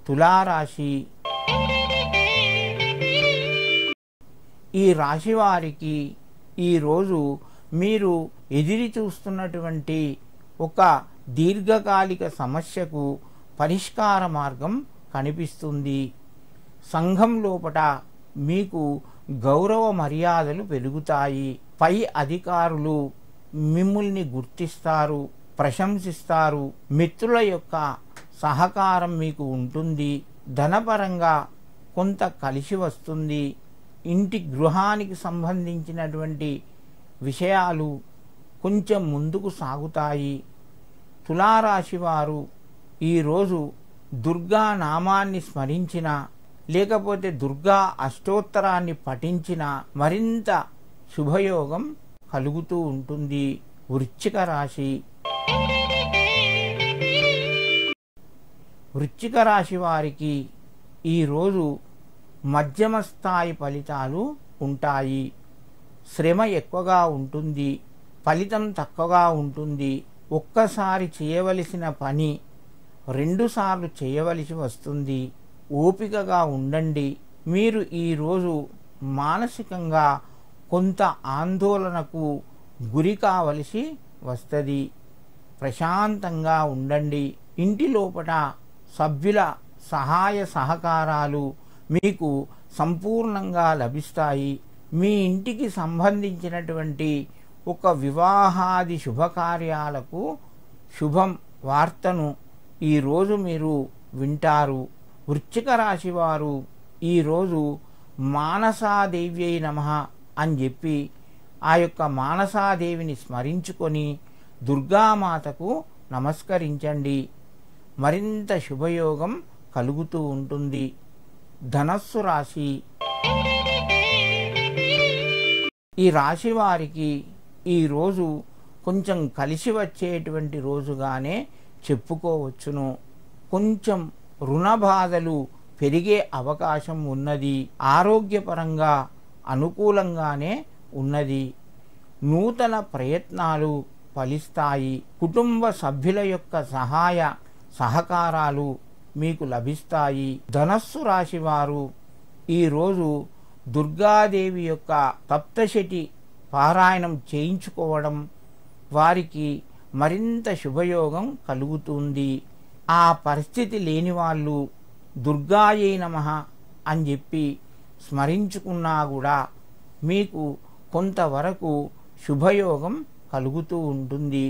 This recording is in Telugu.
తులారాశి. ఈ రాశి వారికి ఈరోజు మీరు ఎదురు చూస్తున్నటువంటి ఒక దీర్ఘకాలిక సమస్యకు పరిష్కార మార్గం కనిపిస్తుంది. సంఘం లోపట మీకు గౌరవ మర్యాదలు పెరుగుతాయి. పై అధికారులు మిమ్మల్ని గుర్తిస్తారు, ప్రశంసిస్తారు. మిత్రుల యొక్క సహకారం మీకు ఉంటుంది. ధనపరంగా కొంత కలిసి వస్తుంది. ఇంటి గృహానికి సంబంధించినటువంటి విషయాలు కొంచెం ముందుకు సాగుతాయి. తులారాశి వారు ఈరోజు దుర్గా నామాన్ని స్మరించిన, లేకపోతే దుర్గా అష్టోత్తరాన్ని పఠించిన మరింత శుభయోగం కలుగుతూ ఉంటుంది. వృశ్చిక రాశి. వృశ్చిక రాశి వారికి ఈరోజు మధ్యమ స్థాయి ఫలితాలు ఉంటాయి. శ్రమ ఎక్కువగా ఉంటుంది, ఫలితం తక్కువగా ఉంటుంది. ఒక్కసారి చేయవలసిన పని రెండుసార్లు చేయవలసి వస్తుంది. ఓపికగా ఉండండి. మీరు ఈరోజు మానసికంగా కొంత ఆందోళనకు గురి కావలసి వస్తుంది. ప్రశాంతంగా ఉండండి. ఇంటి లోపల సభ్యుల సహాయ సహకారాలు మీకు సంపూర్ణంగా లభిస్తాయి. మీ ఇంటికి సంబంధించినటువంటి ఒక వివాహాది శుభకార్యాలకు శుభం వార్తను ఈరోజు మీరు వింటారు. వృశ్చిక రాశి వారు ఈరోజు మానసాదేవ్యై నమః అని చెప్పి ఆ యొక్క మానసాదేవిని స్మరించుకొని దుర్గామాతకు నమస్కరించండి. మరింత శుభయోగం కలుగుతూ ఉంటుంది. ధనస్సు రాశి. ఈ రాశి వారికి ఈరోజు కొంచెం కలిసి వచ్చేటువంటి రోజుగానే చెప్పుకోవచ్చును. కొంచెం రుణ బాధలు పెరిగే అవకాశం ఉన్నది. ఆరోగ్యపరంగా అనుకూలంగానే ఉన్నది. నూతన ప్రయత్నాలు ఫలిస్తాయి. కుటుంబ సభ్యుల యొక్క సహాయ సహకారాలు మీకు లభిస్తాయి. ధనస్సు రాశి వారు ఈరోజు దుర్గాదేవి యొక్క సప్తశతి పారాయణం చేయించుకోవడం వారికి మరింత శుభయోగం కలుగుతుంది. ఆ పరిస్థితి లేని వాళ్ళు దుర్గాయై నమః అని చెప్పి స్మరించుకున్నా కూడా మీకు కొంతవరకు శుభయోగం కలుగుతూ ఉంటుంది.